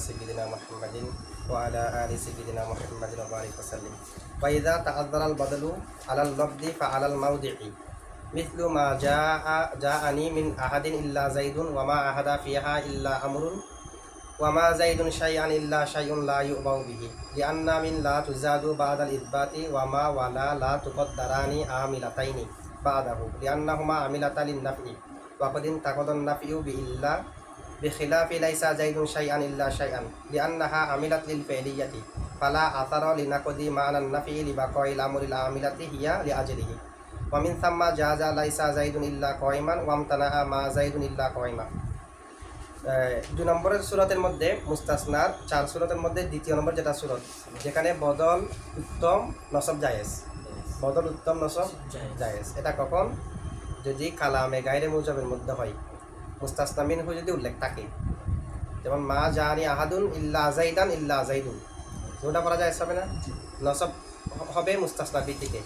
سيدنا محمد وعلى آل سيدنا محمد وبارك وسلم وإذا تعذر البدل على اللفظ فعلى الموضع مثل ما جاءني من أحد إلا زيد وما أحد فيها إلا أمر وما زيد شيئا إلا شيء لا يؤبه به لأن من لا تزاد بعد الإثبات وما ولا لا تقدران عاملتين بعده لأنهما عاملتا للنفع وقد انتقد النفع بإلا بخلاف ليس زيد شيئا إلا شيئا لأنها عملت للفعلية فلا أثر لنقد معنى النفع لبقاء الأمر العاملة هي لأجله ومن ثم جاز ليس زيد إلا قائما وامتنع ما زيد إلا قائما 2 নম্বরের সূরাতের মধ্যে মুস্তাসনার 4 সূরাতের মধ্যে দ্বিতীয় নম্বর যেটা সূরত যেখানে বদল উত্তম নসব জায়েজ বদল উত্তম নসব জায়েজ এটা কখন যদি কালামে গায়রে মুজাবের মধ্যে হয় মুস্তাসনা মিনহু যদি উল্লেখ থাকে যেমন মা জানি আহাদুন ইল্লা যাইদান ইল্লা যাইদুন ওটা পড়া জায়েজ হবে না নসব হবে মুস্তাসনা ভিত্তিতে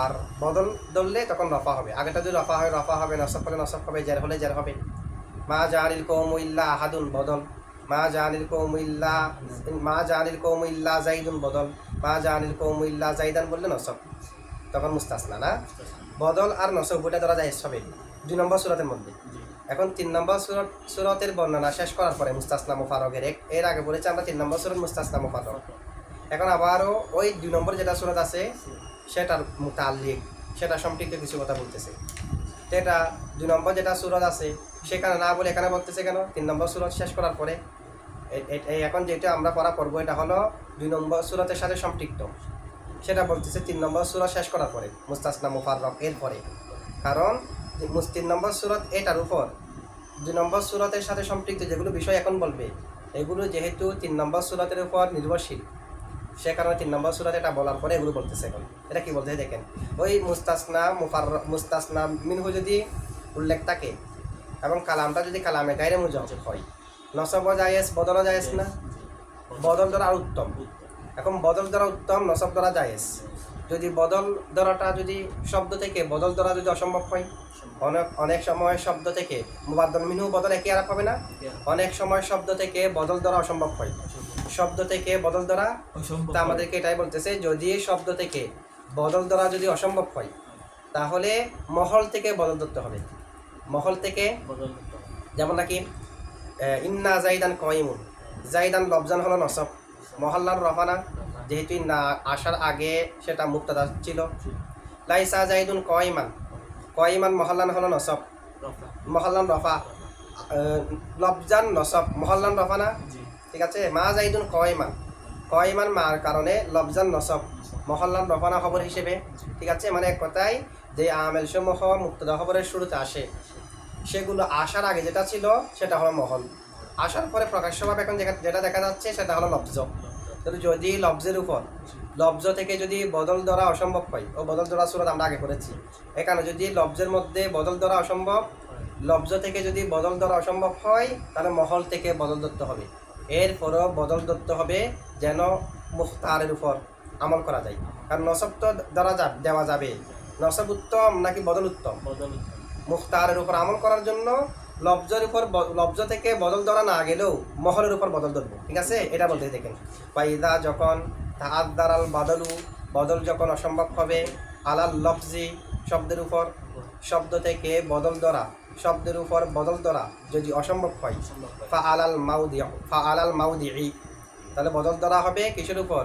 আর বদল ধরলে তখন রফা হবে আগেটা যদি রফা হয় রফা হবে নসব হলে নসব হবে জের হলে জের হবে মা জানিল কওমু ইল্লা আহাদুন বদল মা জানিল কওমু ইল্লা যাইদুন বদল মা জানিল কওমু ইল্লা যাইদান বললে নসব তখন মুস্তাসনা না বদল আর নসব ওটা ধরা জায়েজ হবে 2 নম্বর সূরাতের মধ্যে এখন 3 নম্বর সূরাতের বর্ণনা শেষ করার পরে মুস্তাসনা মুফাররগের এর আগে বলেছি আমরা 3 নম্বর সূরা মুস্তাসনা মুফাররগ এখন আবারও ওই 2 নম্বর যেটা সূরা আছে সেটার মুতাল্লিক সেটা সম্পর্কে কিছু কথা বলতেছে এটা 2 নম্বর যেটা সূরা আছে সেখানে না বলে এখানে বলতেছে কেন 3 নম্বর সূরা শেষ করার পরে এখন যেটা আমরা পড়া করব এটা হলো 2 নম্বর সূরাতের সাথে সম্পৃক্ত সেটা বলতেছে 3 নম্বর সূরা শেষ করার পরে মুস্তাসনা মুফাররগ এর পরে কারণ 3 নম্বর সূরাত এটার উপর 2 নম্বর সূরাতের সাথে সম্পৃক্ত যেগুলো বিষয় এখন বলবে এগুলো যেহেতু 3 নম্বর সূরাতের উপর নির্ভরশীল সে কারণে 3 নম্বর সূরাতে এটা বলার পরে এগুলো বলতেছে এখন এটা কি বলতে দেখেন ওই মুস্তাসনা মিনহু যদি উল্লেখ থাকে এবং কালামটা যদি কালামে গায়রে মুজাওয়াজ হয় নসব জায়েজ বদল জায়েজ না বদল দ্বারা উত্তম এখন বদল দ্বারা উত্তম নসব দ্বারা জায়েজ যদি বদল দ্বারাটা যদি শব্দ থেকে বদল দ্বারা যদি অসম্ভব হয় অনেক সময় শব্দ থেকে মুবাদ্দাল মিনহু বদল একই আরব হবে না অনেক সময় শব্দ থেকে বদল দ্বারা অসম্ভব হয় শব্দ থেকে বদল দ্বারা তা আমাদেরকে এটাই বলতেছে যদি শব্দ থেকে বদল দ্বারা যদি অসম্ভব হয় তাহলে মহল থেকে বদল ধরতে হবে মহল থেকে যেমন নাকি ইন্না জাইদান কাইমুন জাইদান লফজান হলো নসব মহল্লার রফানা যেহেতু না আসার আগে সেটা মুক্তাদা ছিল লাইসা জাইদুন কাইমান মহল্লান হলো নসব মহল্লান রফা লফজান নসব মহল্লান রফা না ঠিক আছে মা জাইদুন কাইমান মার কারণে লফজান নসব মহল্লান রফানা খবর হিসেবে ঠিক আছে মানে এক কথায় যে আমেল সমূহ মুক্তাদা খবরের শুরুতে আসে সেগুলো আসার আগে যেটা ছিল সেটা হলো মহল আসার পরে প্রকাশ্যভাবে এখন যেটা দেখা যাচ্ছে সেটা হলো লফজ যদি লফজের উপর লফজ থেকে যদি বদল ধরা অসম্ভব হয় ও বদল ধরা সূরা আমরা আগে করেছি এখানে যদি লফজের মধ্যে বদল ধরা অসম্ভব লফজ থেকে যদি বদল ধরা অসম্ভব হয় তাহলে মহল থেকে বদল ধরতে হবে এরপরও বদল ধরতে হবে যেন মুখতারের উপর আমল করা যায় কারণ নসব তো দ্বারা দেওয়া যাবে নসব উত্তম নাকি বদল উত্তম মুখতারের উপর আমল করার জন্য লফজের উপর লফজ থেকে বদল ধরা না গেলেও মহলের উপর বদল ধরবো ঠিক আছে এটা বলতে দেখেন ফাইদা যখন তাআদ্দারাল বাদলু বদল যখন অসম্ভব হবে আলাল লফজি শব্দের উপর শব্দ থেকে বদল ধরা শব্দের উপর বদল ধরা যদি অসম্ভব হয় ফাআলাল মাউদিই তাহলে বদল ধরা হবে কিসের উপর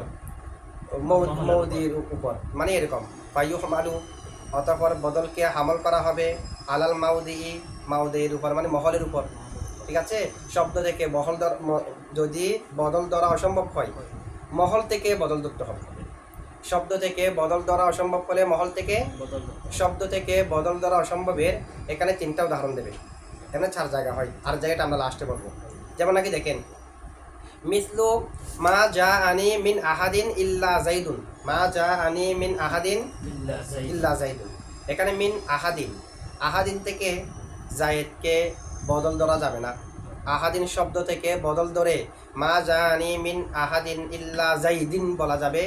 মৌদির উপর মানে এরকম ফায়ুহমালু অতঃপর বদলকে হামল করা হবে আলাল মাউদির উপর মানে মহলের উপর ঠিক আছে শব্দ থেকে যদি বদল ধরা অসম্ভব হয় মহল থেকে বদল ধরতে হবে শব্দ থেকে বদল ধরা অসম্ভব হলে মহল থেকে শব্দ থেকে বদল ধরা অসম্ভবের এখানে 3টা উদাহরণ দেবে এখানে 4 জায়গা হয় আর জায়গাটা আমরা লাস্টে বলবো যেমন নাকি দেখেন মিসলু মা জাআনি মিন আহাদিন ইল্লা যাইদুন মা জাআনি মিন আহাদিন ইল্লা যাইদুন এখানে মিন আহাদিন থেকে জায়েদকে বদল ধরা যাবে না আহাদিন শব্দ থেকে বদল ধরে মা জাআনি মিন আহাদিন ইল্লা যাইদিন বলা যাবে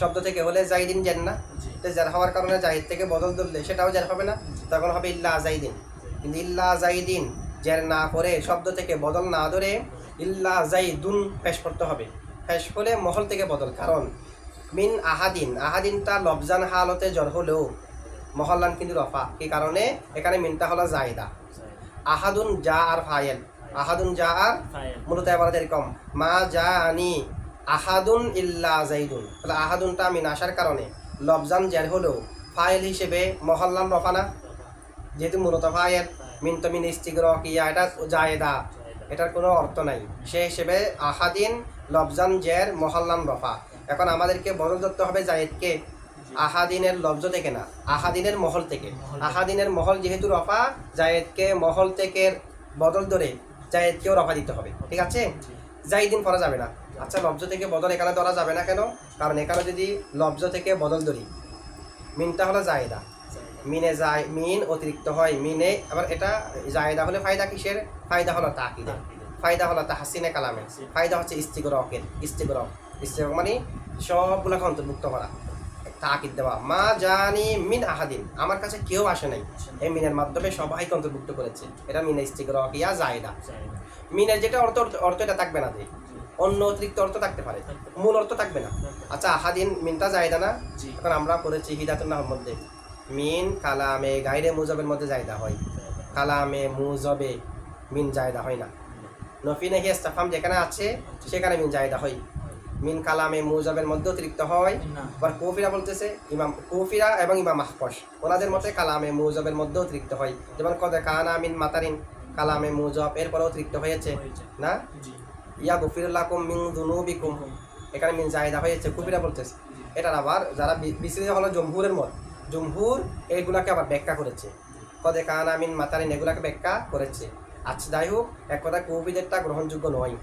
শব্দ থেকে হলে জাইদিন জেন না তো জার হওয়ার কারণে জাহিদ থেকে বদল ধরলে সেটাও জার হবে না তখন হবে ইল্লা জাইদিন কিন্তু ইল্লা জাইদিন জের না করে শব্দ থেকে বদল না ধরে ইল্লা জাইদুন পেশ করতে হবে। পেশ হলে মহল থেকে বদল, কারণ মিন আহাদিন, আহাদিনটা লফজান হালতে জ্বর হলেও মহল্লান কিন্তু রফা, কি কারণে এখানে মিনটা হলো জায়দা। আহাদুন যা আর ফায়েল, আহাদুন যা আর মূলত এবার এরকম মা যা আনি আহাদুন ইল্লা জাইদুন, তাহলে আহাদুনটা মিন আসার কারণে লফজান জের হলেও ফায়েল হিসেবে মহল্লান রফা না, যেহেতু মূলত ফায়েল। মিন তো মিন ইস্তিগরাকিয়া, এটা জায়েদা, এটার কোনো অর্থ নাই, সে হিসেবে আহাদিন লফজান জের মহল্লান রফা। এখন আমাদেরকে বদল ধরতে হবে জায়েদকে আহাদিনের লফজ থেকে না, আহাদিনের মহল থেকে। আহাদিনের মহল যেহেতু রফা, জায়েদকে মহল থেকে বদল ধরে জায়েদকেও রফা দিতে হবে, ঠিক আছে? জাইদিন পড়া যাবে না। আচ্ছা, লফজ থেকে বদল এখানে ধরা যাবে না কেন? কারণ এখানে যদি লফজ থেকে বদল ধরি, মিনটা হলো জায়েদা, মিনে যায় মিন অতিরিক্ত হয়, মিনে আবার এটা জায়েদা হলে ফায়দা কিসের? ফায়দা হলো তাকিদের, ফায়দা হলো তাহসিনে কালামে, ফায়দা হচ্ছে ইস্তিগরকের। ইস্তিগরক মানে সবগুলোকে অন্তর্ভুক্ত করা, তাকিদ দেওয়া। মা জানি মিন আহাদিন, আমার কাছে কেউ আসে নাই, এই মিনের মাধ্যমে সবাইকে অন্তর্ভুক্ত করেছে, এটা মিনে ইস্তিগরকিয়া জায়েদা। মিনের যেটা অর্থ এটা থাকবে না, অন্য অতিরিক্ত অর্থ থাকতে পারে, মূল অর্থ থাকবে না। আচ্ছা, আহাদিন মিনটা জায়েদা না? এখন আমরা পড়েছি হিদায়াতুন নাহর মধ্যে মিন কালামে গায়রে মুজাবের মধ্যে জায়দা হয়, কালামে মুজাবে মিন জায়দা হয় না। নফি নাহি ইস্তিফহাম যেখানে আছে সেখানে মিন জায়দা হয়, মিন কালামে মুজাবের মধ্যে অতিরিক্ত হয়। আবার কুফিরা বলতেছে, ইমাম কুফিরা এবং ইমাম মাহফুজ ওনাদের মতে কালামে মুজাবের মধ্যে অতিরিক্ত হয়, যেমন কদ কানা মিন মাতারিন, কালামে মুজাব এরপরে অতিরিক্ত হয়েছে না। ইয়া গফিরুল্লাকুম মিন যুনুবিকুম, এখানে মিন জায়দা হয়েছে, কুফিরা বলতেছে। এটার আবার যারা বিসরি হলো জমহুরের মত, জমহুর এগুলাকে আবার ব্যাখ্যা করেছে, কদে কানা মিন মাতারিন এগুলাকে ব্যাখ্যা করেছে। আচ্ছা, যাই হোক, এক কথা কুফিদেরটা গ্রহণযোগ্য নয়।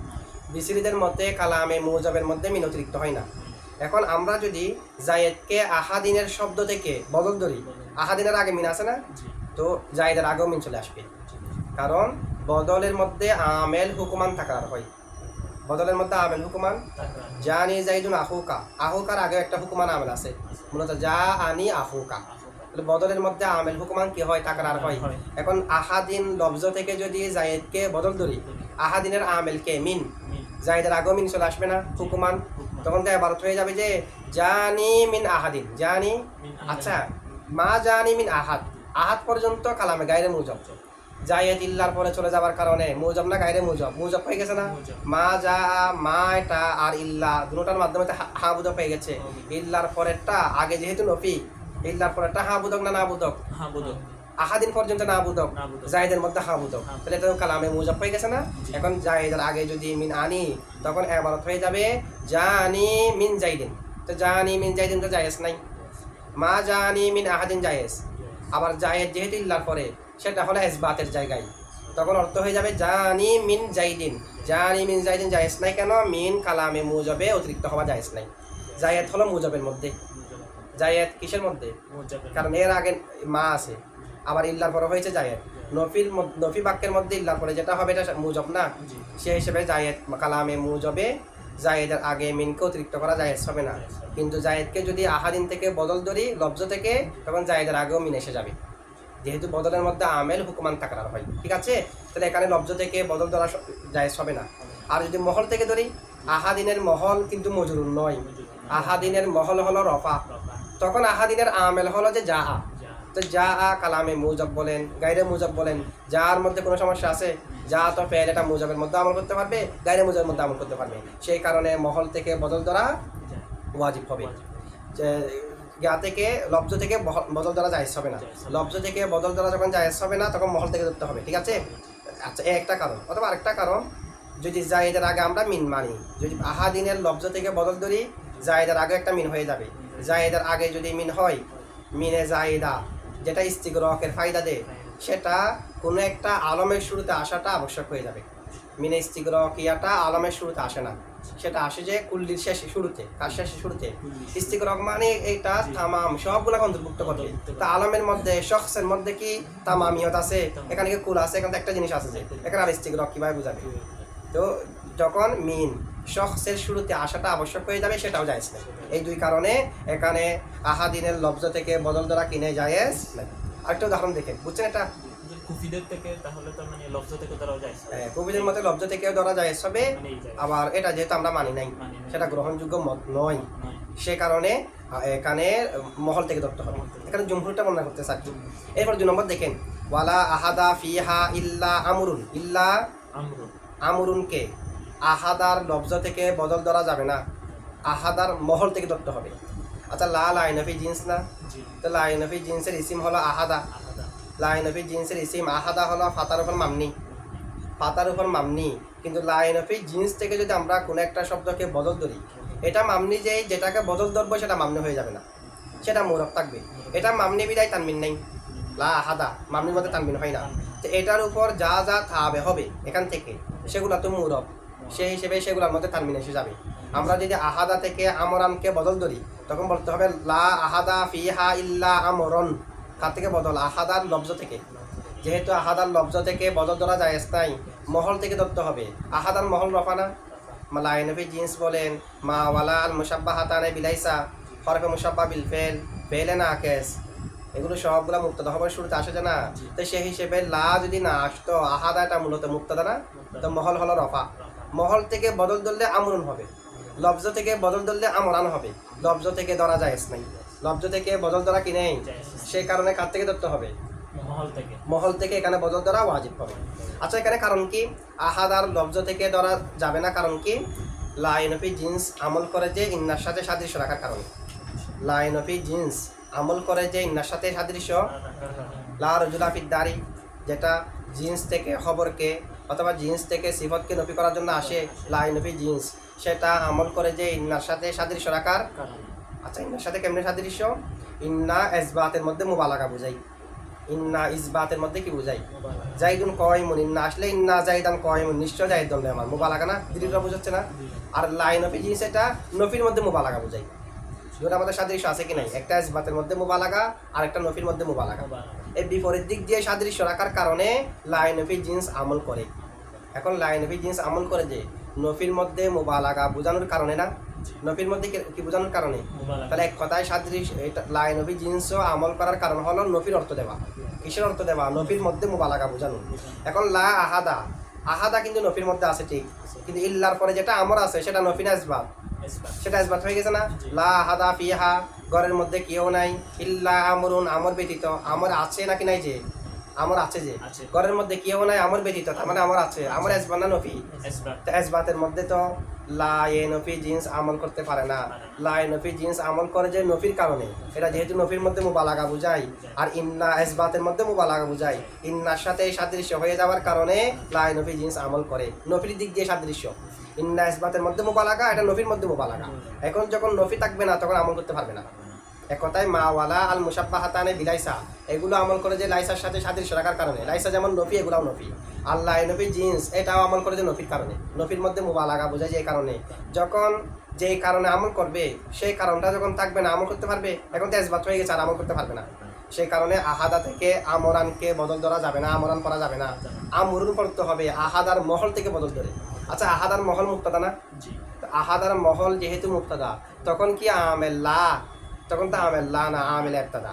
বিসরিদের মতে কালামে মুজাবের মধ্যে মিন অতিরিক্ত হয় না। এখন আমরা যদি জায়েদকে আহাদিনের শব্দ থেকে বদল ধরি, আহাদিনের আগে মিন আছে না, তো জায়েদের আগেও মিন চলে আসবে, কারণ বদলের মধ্যে আমেল হুকুমান থাকার হয়। বদলের মধ্যে আমেল হুকুমান, জানি জাইদুন আহুকা, আহুকার আগে একটা হুকুমান আমেল আছে, মূলত যা আনি আহুকা। বদলের মধ্যে আমেল হুকুমান কি হয়? তাকরার হয়। এখন আহাদিন লফজ থেকে যদি জায়েদকে বদল ধরি, আহাদিনের আমেলকে মিন, জায়েদের আগেও মিন চলে আসবে না হুকুমান, তখন তো এবার হয়ে যাবে যে জানি মিন আহাদিন, জানি। আচ্ছা, মা জানি মিন আহাদ, আহাদ পর্যন্ত কালামে গায়রে মুজাব, জায়েদ ইল্লার পরে চলে যাবার কারণে মুজাব না গায়রে মুজাব, মুজাব হয়ে গেছে না। মা যা মা এটা আর ইল্লা দুটোটার মাধ্যমে হা বুদক হয়ে গেছে। ইল্লার পরেরটা আগে যেহেতু নফি, ইল্লার পরেরটা হা বুদক না না বুদক? আহাদিন পর্যন্ত না বুদক, জায়েদের মধ্যে হা বুদক, তাহলে এটা কালামে মুজাব হয়ে গেছে না। এখন জায়েদের আগে যদি মিন আনি, তখন ইবারত হয়ে যাবে জানি মিন জাইদিন, তো জানি মিন জাইদিন তো জায়েজ নাই। মা জানি মিন আহাদিন জায়েজ, আবার জায়েদ যেহেতু ইল্লার পরে সেটা হলো ইসবাতের জায়গায়, তখন অর্থ হয়ে যাবে জানি মিন জাইদিন, জানি মিন জাইদিন জায়েজ নাই। কেন? মিন কালামে মুজাবে অতিরিক্ত হওয়া জায়েজ নাই। জায়েদ হলো মুজাবের মধ্যে, জায়েদ কিসের মধ্যে? কারণ এর আগে মা আছে, আবার ইল্লার পরে হয়েছে জায়েদ। নফি বাক্যের মধ্যে ইল্লার পরে যেটা হবে এটা মুজাব না, সেই হিসেবে জায়েদ কালামে মুজাবে জায়েদের আগে মিনকে অতিরিক্ত করা জায়েজ হবে না। কিন্তু জায়েদকে যদি আহাদিন থেকে বদল ধরি লফজ থেকে, তখন জায়েদের আগেও মিন এসে যাবে, যেহেতু বদলের মধ্যে আমেল হুকুমান তাকরার হয়, ঠিক আছে? তাহলে এখানে লফজ থেকে বদল ধরা জায়েজ হবে না। আর যদি মহল থেকে ধরি, আহাদিনের মহল কিন্তু মজরুর নয়, আহাদিনের মহল হলো রফা, তখন আহাদিনের আমেল হলো যে যা আ, তো যা আ কালামে মুজাব বলেন গায়রে মুজাব বলেন, যার মধ্যে কোনো সমস্যা আছে? যা তো ফেল, এটা মুজাবের মধ্যে আমল করতে পারবে, গায়রে মুজাবের মধ্যে আমল করতে পারবে, সেই কারণে মহল থেকে বদল ধরা ওয়াজিব হবে। গা থেকে লফজ থেকে বদল ধরা জায়েজ হবে না, লফজ থেকে বদল ধরা যখন জায়েজ হবে না, তখন মহল থেকে ধরতে হবে, ঠিক আছে? আচ্ছা, একটা কারণ। অথবা আরেকটা কারণ, যদি জায়েদের আগে আমরা মিন মানি, যদি আহাদিনের লফজ থেকে বদল ধরি, জায়েদের আগে একটা মিন হয়ে যাবে। জায়েদের আগে যদি মিন হয়, মিনে জায়েদা যেটা ইস্তিগরকের ফায়দা দেয়, সেটা কোনো একটা আলমের শুরুতে আসাটা আবশ্যক হয়ে যাবে। মিনে ইস্তিগরকিয়াটা আলমের শুরুতে আসে না, সেটা আসে যে কুল্লির শেষে শুরুতে, কার শেষে শুরুতে। ইস্তিগরক মানে এটা তামাম সবগুলোকে অন্তর্ভুক্ত করবে। তা আলমের মধ্যে শখসের মধ্যে কি তামামিয়ত আছে? এখানে কি কুল আছে? এখানে একটা জিনিস আছে যে এখানে আর ইস্তিগরক কিভাবে বোঝাবে? তো যখন মিন শখসের শুরুতে আসাটা আবশ্যক হয়ে যাবে, সেটাও জায়েজ নেই। এই দুই কারণে এখানে আহাদিনের লফজ থেকে বদল ধরা কিনে জায়েজ নাই। আরেকটা উদাহরণ দেখেন, বুঝছেন? এটা মুফিদের থেকে তাহলে তো মানে লফজ থেকে ধরাও যায় কবিদের মতে লব্জ থেকেও ধরা যায় হবে, মানে এই যায় আবার এটা যেহেতু আমরা মানি নাই মানি নাই। সেটা গ্রহণযোগ্য মত নয়, নয়। সে কারণে এখানে মহল থেকে ধরতে হবে। মহল থেকে। এখানে জমহুরটা বর্ণনা করতে চাচ্ছি। এরপর 2 নম্বর দেখেন, ওয়ালা আহাদা ফিহা ইল্লা আমরুন, ইল্লা আমরু আমরুনকে আহাদার লব্জ থেকে বদল ধরা যাবে না, আহাদার মহল থেকে ধরতে হবে। আচ্ছা, লা লাইনফি জিন্স না, জি তো লাইনফি জিন্সের ইসিম হলো আহাদা, আলাদা লাইনফি জিন্সের ইসিম আহাদা হলো ফাতার উপর মামনি, ফাতার উপর মামনি। কিন্তু লাইনফি জিন্স থেকে যদি আমরা কোনো একটা শব্দকে বদল ধরি, এটা মামনি যেটাকে বদল ধরবো সেটা মামনি হয়ে যাবে না, সেটা মুরব থাকবে। এটা মামনি বিদায় তানবিন নেই, লা আহাদা মামনির মধ্যে তানবিন হয় না। তো এটার উপর যা যা থাবে হবে এখান থেকে, সেগুলো তো মুরব, সেই হিসেবে সেগুলোর মধ্যে তানবিন এসে যাবে। আমরা যদি আহাদা থেকে আমরানকে বদল ধরি, তখন বলতে হবে লা আহাদা ফিহা ইল্লা আমরন। কার থেকে বদল? আহাদার লব্জ থেকে। যেহেতু আহাদার লব্জ থেকে বদল ধরা যায় নাই, মহল থেকে ধরতে হবে। আহাদার মহল রফানা, লাইনফি জিন্স বলেন, মা ওয়ালা আল মুসাব্বা হাতানে বিলাইসা, হরফে মুসাব্বা বিল ফেল, ফেলে না কেস, এগুলো সবগুলো মুক্তাদা হবার শুরুতে আসে না। তো সেই হিসেবে লা যদি না আসতো, আহাদা এটা মূলত মুক্তাদা না, তো মহল হলো রফা। মহল থেকে বদল ধরলে আমরুন হবে, লব্জ থেকে বদল ধরলে আমরান হবে। লব্জ থেকে ধরা যায় নাই, লব্জ থেকে বদল ধরা কি নেই, সেই কারণে কার থেকে ধরতে হবে? মহল থেকে। মহল থেকে এখানে বদল ধরা ওয়াজিব হবে। আচ্ছা, এখানে কারণ কি আহাদার লব্জ থেকে ধরা যাবে না? কারণ কি লাইনফি জিন্স আমল করে যে ইন্নার সাথে সাদৃশ্য রাখার কারণে। লাইনফি জিন্স আমল করে যে ইন্নার সাথে সাদৃশ্য, লা রজুলা ফিদ দারি, যেটা জিন্স থেকে খবরকে অথবা জিন্স থেকে সিফতকে নফি করার জন্য আসে, লাইনফি জিন্স সেটা আমল করে যে ইন্নার সাথে সাদৃশ্য রাখার। আচ্ছা, ইন্নার সাথে কেমনে সাদৃশ্য? ইন্না ইসবাতের মধ্যে মুবালাগা বুঝাই। ইন্না ইসবাতের মধ্যে কি বুঝাই? জাইদুন কয়মুন, ইন্না আসলে ইন্না জাইদান কয়মুন, নিশ্চয় জাইদ দণ্ডে আমার, মুবালাগা না, দৃঢ় বুঝাচ্ছে না। আর লাইনফি জিন্স এটা নফির মধ্যে মুবালাগা বুঝাই। দুটো আমাদের সাদৃশ্য আছে কি নাই? একটা ইসবাতের মধ্যে মুবালাগা আর একটা নফির মধ্যে মুবালাগা। এই বিপরীত দিক দিয়ে সাদৃশ্য রাখার কারণে লাইনফি জিন্স আমল করে। এখন লাইনফি জিন্স আমল করে যে নফির মধ্যে মুবালাগা বোঝানোর কারণে না, নফির মধ্যে কি বোঝানোর কারণে? তাহলে এক কথায় সাদৃশ্য লাইনফি জিন্সও আমল করার কারণ হলো নফির অর্থ দেওয়া। কিসের অর্থ দেওয়া? নফির মধ্যে মুবালাগা বোঝানো। এখন লা আহাদা, আহাদা কিন্তু নফির মধ্যে আছে ঠিক, কিন্তু ইল্লার পরে যেটা আমর আছে সেটা নফি না ইসবাত, সেটা ইসবাত হয়ে গেছে না। লা আহাদা ফিহা, ঘরের মধ্যে কেউ নাই, ইল্লা আমরুন, আমর ব্যতীত। আমর আছে নাকি নাই? যে আমর আছে, যে ঘরের মধ্যে কেউ নাই আমর ব্যতীত, তার মানে আমর আছে। আমর ইসবাত না নফি? তো ইসবাতের মধ্যে তো লা নফি জিন্স আমল করতে পারে না। লা নফি জিন্স আমল করে যে নফির কারণে, এটা যেহেতু নফির মধ্যে মুবালাগা বুঝাই, আর ইন্না ইসবাতের মধ্যে মুবালাগা বুঝাই, ইন্নার সাথে সাদৃশ্য হয়ে যাওয়ার কারণে লা নফি জিন্স আমল করে। নফির দিক দিয়ে সাদৃশ্য, ইন্না ইসবাতের মধ্যে মুবালাগা, এটা নফির মধ্যে মুবালাগা। এখন যখন নফি থাকবে না তখন আমল করতে পারবে না। এক কথায় মা ওয়ালা আল মুসাব্বা হাতানে বিলাইসা, এগুলো আমল করে যে লাইসার সাথে সাদৃশ্য রাখার কারণে। লাইসা যেমন নফি, এগুলাও নফি। আল্লাহ নফি জিন্স এটাও আমল করে যে নফির কারণে, নফির মধ্যে মুবালাগা বোঝায় যে কারণে। যখন যেই কারণে আমল করবে সেই কারণটা যখন থাকবে না, আমল করতে পারবে। এখন তো ইসবাত হয়ে গেছে, আর আমল করতে পারবে না। সেই কারণে আহাদা থেকে আমরানকে বদল ধরা যাবে না, আমরান করা যাবে না, আমরুন করতে হবে আহাদার মহল থেকে বদল ধরে। আচ্ছা, আহাদার মহল মুক্তাদা না? আহাদার মহল যেহেতু মুক্তাদা, তখন কি আমেল লা, তখন তো আমেল লা না, আমেল ইবতাদা।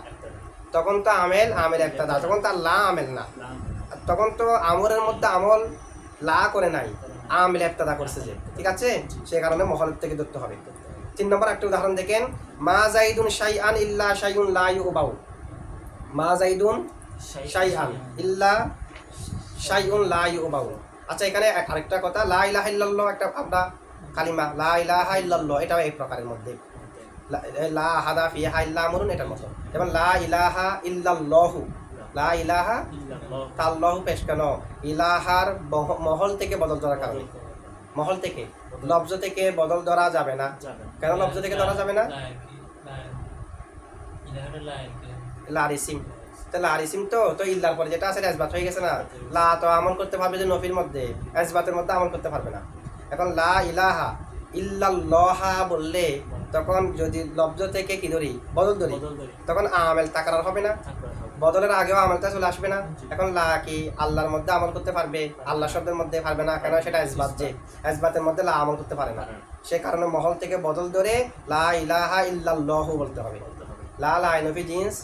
তখন তো আমেল ইবতাদা, তখন তো লা আমেল না, তখন তো আমরের মধ্যে আমল লা করে নাই, আমেল ইবতাদা করছে যে, ঠিক আছে? সেই কারণে মহল থেকে ধরতে হবে। 3 নম্বর একটা উদাহরণ দেখেন, মা জাইদুন শাইআন ইল্লা শাইউন লা ইউবাউ। মা জাইদুন শাইআন ইল্লা শাইউন লা ইউবাউ। আচ্ছা, এখানে আরেকটা কথা, লা ইলাহা ইল্লাল্লাহ একটা আমরা কালিমা, লা ইলাহা ইল্লাল্লাহ, এটাও এই প্রকারের মধ্যে। লা আহাদা ফিহা ইল্লা আমরুন, এটার মতো। যেমন লা ইলাহা ইল্লাল্লাহু, লা ইলাহা তাল্লাহু পেশ কেন? ইলাহার মহল থেকে বদল ধরার কারণে। মহল থেকে, লব্জ থেকে বদল ধরা যাবে না। কেন লব্জ থেকে ধরা যাবে না? লারিসিম, তো লারিসিম তো ইল্লার পরে যেটা আছে ইসবাত হয়ে গেছে না। লা তো আমল করতে পারবে যে নফির মধ্যে, ইসবাতের মধ্যে আমল করতে পারবে না। এখন লা ইলাহা ইল্লাল্লাহা বললে তখন যদি লব্জ থেকে কি ধরি, বদল ধরি, তখন আমেল তাকরার হবে না, বদলের আগেও আমলটা চলে আসবে না। এখন লা কি আল্লাহর মধ্যে আমল করতে পারবে, আল্লাহ শব্দের মধ্যে পারবে না, কেন? সেটা ইসবাত, যে ইসবাতের মধ্যে লা আমল করতে পারে না। সে কারণে মহল থেকে বদল ধরে লা ইলাহা ইল্লাল্লাহু বলতে হবে। লা লাইনফি জিন্স,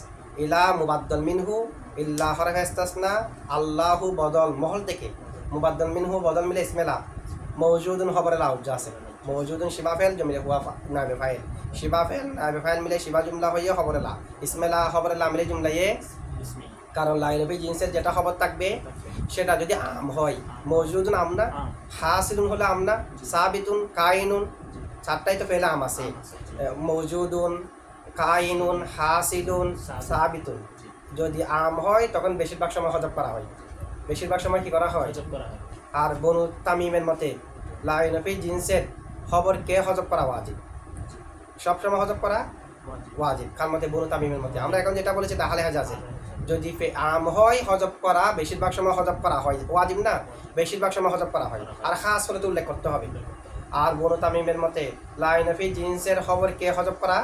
ইলা মুবাদ্দাল মিনহু, ইল্লা হরফে ইস্তিসনা, আল্লাহু বদল মহল থেকে, মুবাদ্দাল মিনহু বদল মিলে ইসমেলা, মওজুদুন খবরে লা উজ্জা আছে, মওজুদুন শিবা ফেল জমিলে হুয়া নাইবে ফাইল, শিবা ফেল নাইবে ফাইল মিলে শিবা জুমলা হইয়া খবরে লা, ইসমেলা খবরে লা মিলে জুমলা ইয়ে। ইসমি কারণ লাইনবি জিন্সের যেটা খবর থাকবে সেটা যদি আম হয়, মওজুদুন আম না, আম হাসিলুন হলে আম না, সাবিতুন কাইনুন, চারটাই তো ফেলে আম আছে, মওজুদুন কাইনুন হাসিলুন সাবিতুন। জি যদি আম হয় তখন বেশিরভাগ সময় হজব করা হয়, বেশিরভাগ সময় কি করা হয়। হজব করা হয়। আর বনু তামিমের মতে লাইনফি জিন্সের খবরকে হজব করা ওয়াজিব, সবসময় হজব করা ওয়াজিব। ওয়াজিব। কার মতে? বনু তামিমের মতে। আমরা এখন যেটা বলেছি তাহলে হাজাজে যদি আম হয় হজব করা বেশিরভাগ সময় হজব করা হয়, ওয়াজিব না, বেশিরভাগ সময় হজব করা হয়, আর খাস করে তো উল্লেখ করতে হবে। আর বনু তামিমের মতে লাইনফি জিন্সের খবরকে হজব করা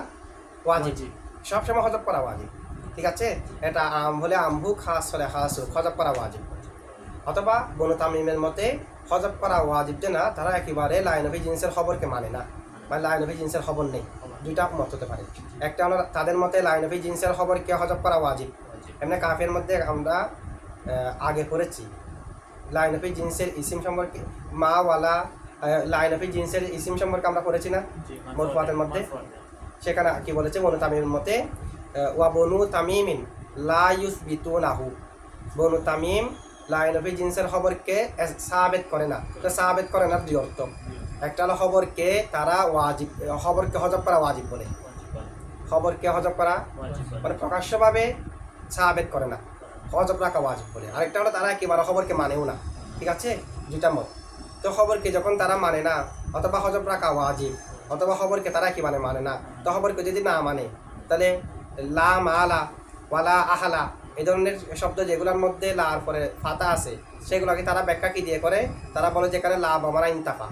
ওয়াজিব, ওয়াজিব। সবসময় হজব করা ওয়াজিব। ঠিক আছে, এটা আম হলে আমহু, খাস হলে খাস হোক, হজব করা ওয়াজিব। অথবা বনু তামিমের মতে হজব করা ওয়াজিব যে না, তারা একেবারে লাইনফি জিন্সের খবরকে মানে না, মানে লাইনফি জিন্সের খবর নেই। দুইটা মত হতে পারে। একটা হলো তাদের মতে লাইনফি জিন্সের খবরকে হজব করা ওয়াজিব। এমনি কাফের মধ্যে আমরা আগে পড়েছি লাইনফি জিন্সের ইসিম সম্পর্কে, মা ওয়ালা লাইনফি জিন্সের ইসিম সম্পর্কে আমরা পড়েছি না জি মরফুয়াতের মধ্যে। সেখানে কি বলেছে বনু তামিমের মতে, ওয়া বনু তামিমিন লা ইউসবিতুনাহু, বনু তামিম লাইনফি জিন্সের খবরকে সাবেত করে না। তো সাবেত করে না দুই অর্থ, একটা হলো খবরকে তারা ওয়াজিব, খবরকে হজব করা ওয়াজিব বলে, খবরকে হজব করা মানে প্রকাশ্যভাবে সাবেত করে না, হজব রাখা ওয়াজিব বলে। আরেকটা হলো তারা একেবারে খবরকে মানেও না। ঠিক আছে, দুইটা মত। তো খবরকে যখন তারা মানে না, অথবা হজব রাখা ওয়াজিব, অথবা খবরকে তারা একেবারে মানে না, তো খবরকে যদি না মানে তাহলে লা মালা ওয়ালা আহালা এই ধরনের শব্দ যেগুলোর মধ্যে লার পরে ফাতা আছে সেগুলোকে তারা ব্যাখ্যা কি দিয়ে করে, তারা বলে যেখানে লা বামারা ইনতাফা,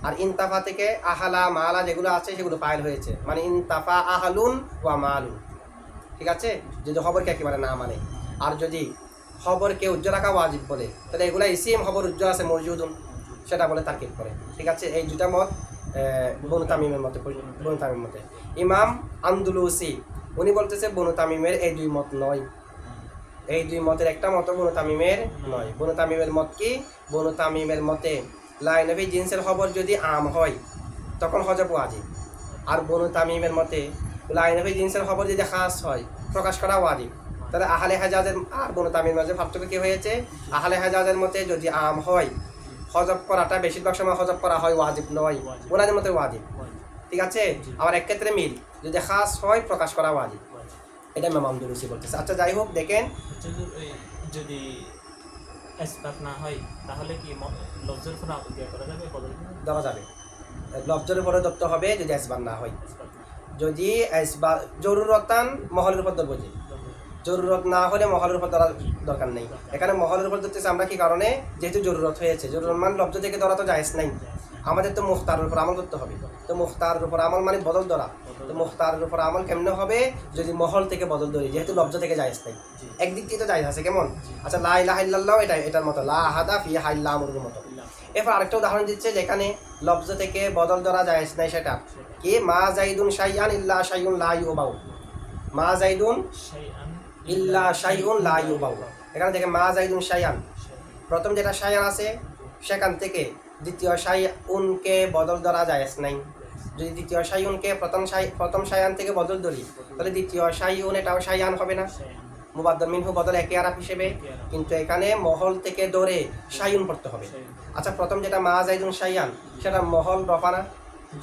আর ইনতাফা থেকে আহালা মালা যেগুলো আছে সেগুলো ফাইল হয়েছে, মানে ইনতাফা আহালুন ওয়া মালুন। ঠিক আছে, যদি খবরকে একেবারে না মানে। আর যদি খবরকে উজ্জ্বল রাখা ওয়াজিব বলে তাহলে এগুলো ইসিম খবর উজ্জ্বল আছে মওজুদুন, সেটা বলে তারকিব করে। ঠিক আছে, এই দুটা মত বনু তামিমের মতে, বনু তামিমের মতে। ইমাম আন্দুলুসি উনি বলতেছে বনু তামিমের এই দুই মত নয়, এই দুই মতের একটা মত বনু তামিমের নয়। বনু তামিমের মত কি? বনু তামিমের মতে লাইনফি জিন্সের খবর যদি আম হয় তখন হজব ওয়াজিব, আর বনু তামিমের মতে লাইনফি জিন্সের খবর যদি খাস হয় প্রকাশ করা ওয়াজিব। তাহলে আহলে হাজাজের আর বনু তামিমের মাঝে পার্থক্য কি হয়েছে? আহলে হাজাজের মতে যদি আম হয় হজব করাটা বেশিরভাগ সময় হজব করা হয়, ওয়াজিব নয়, ওনাদের মতে ওয়াজিব। ঠিক আছে, আবার এক ক্ষেত্রে মিল, যদি খাস হয় প্রকাশ করা ওয়াজিব, এটা ইমাম আন্দুলুসি বলতেছে। আচ্ছা যাই হোক, দেখেন যদি ইসবাত না হয় তাহলে কি লফজের ফোন ইয়া করা যাবে, বদল ধরা যাবে, লফজের উপরে দত্ত হবে যদি ইসবাত না হয়। ইসবাত না যদি ইসবাত জরুরতান মহলের উপর ধরবো, যে জরুরত না হলে মহলের উপর ধরার দরকার নেই। এখানে মহলের উপর ধরতেছে আমরা কি কারণে? যেহেতু জরুরত হয়েছে, জরুরত মান লফজ থেকে ধরা তো জায়েজ নাই, আমাদের তো মুখতারের উপর আমল করতে হবে। তো মুখতারের উপর আমল মানে বদল ধরা, তো মুখতারের উপর আমল কেমনে হবে? যদি মহল থেকে বদল ধরি, যেহেতু লফজ থেকে জায়েজ নাই, একদিক থেকে তো জায়েজ আছে। কেমন? আচ্ছা লা ইলাহা ইল্লাল্লাহ এটার মতো, লা আহাদা ফি হাইল্লা আমরুর মতো। এরপর আরেকটা উদাহরণ দিচ্ছে যেখানে লফজ থেকে বদল ধরা জায়েজ নাই, সেটা কি? মা জাইদুন শাইআন ইল্লা শাইউন লা ইউবাউ, মা জাইদুন শাইআন ইল্লা শাইউন লা ইউবাউ। এখানে দেখে মা জাইদুন শাইআন, প্রথম যেটা শাইআন আছে সেখান থেকে দ্বিতীয় শাইউনকে বদল ধরা জায়েজ নাই। যদি দ্বিতীয় শাইউনকে প্রথম শাইআন থেকে বদল ধরি তাহলে দ্বিতীয় শাইউন এটাও শাইআন হবে না, মুবাদ্দাল মিনহু বদল একে আরাফ হিসেবে, কিন্তু এখানে মহল থেকে ধরে শাইউন পড়তে হবে। আচ্ছা প্রথম যেটা মা জাইদুন শাইআন সেটা মহল রফা না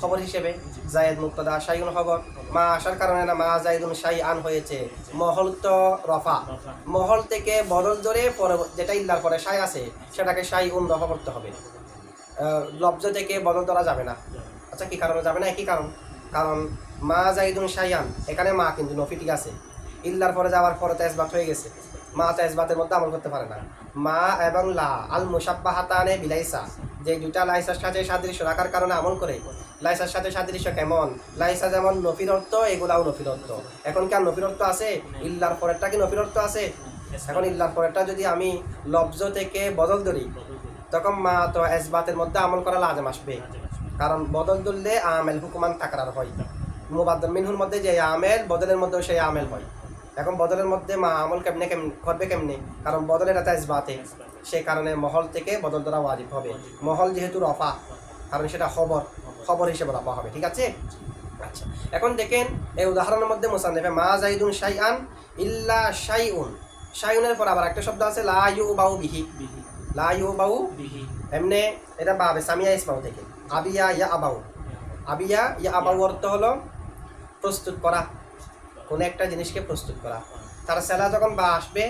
খবর হিসেবে, জায়েদ মুক্তাদা শাইউন খবর, মা আসার কারণে না মা জাইদুন শাইআন হয়েছে, মহল তো রফা, মহল থেকে বদল ধরে পরে যেটা ইল্লার পরে শাই আছে সেটাকে শাইউন রফা করতে হবে, লফজ থেকে বদল ধরা যাবে না। আচ্ছা কি কারণে যাবে না? একই কারণ, কারণ মা জাইদুন শাইআন এখানে মা কিন্তু নফি, ঠিক আছে, ইল্লার পরে যাওয়ার পরে তেজবাত হয়ে গেছে, মা তেজবাতের মধ্যে আমল করতে পারে না। মা এবং লা আল মুশাব্বাহাতানে বিলাইসা, যে দুইটা লাইসার সাথে সাদৃশ্য রাখার কারণে আমল করে। লাইসার সাথে সাদৃশ্য কেমন? লাইসা যেমন নফির অর্থ, এগুলাও নফির অর্থ। এখন কি আর নফির অর্থ আছে? ইল্লার পরেরটা কি নফির অর্থ আছে? এখন ইল্লার পরেরটা যদি আমি লফজ থেকে বদল ধরি তখন মা তো ইসবাতের মধ্যে আমল করা লাজম আসবে, কারণ বদল ধরলে আমেল হুকুমান তাকরার হয়। মুবাদ্দাল মিনহুর মধ্যে যে আমেল বদলের মধ্যেও সেই আমেল হয়। এখন বদলের মধ্যে মা আমল কেমনে করবে কেমনে, কারণ বদলের এটা ইসবাতে, সেই কারণে মহল থেকে বদল দ্বারা ওয়াজিব হবে। মহল যেহেতু রফা, কারণ সেটা খবর হিসেবে রফা হবে। ঠিক আছে। আচ্ছা, এখন দেখেন এই উদাহরণের মধ্যে মুসান্নিফে মা জাইদুন শাইআন ইল্লা শাইউন, শাইউনের পর আবার একটা শব্দ আছে লা ইউবাউ বিহি, বিহি লা ইউবাউ বিহি এমনি, এটা বাবে সামিয়া ইসমাউ থেকে আবিয়া ইয়া আবাউ। আবিয়া ইয়া আবাউ অর্থ হলো প্রস্তুত করা, কোনো একটা জিনিসকে প্রস্তুত করা। তার সেলা যখন বা আসবে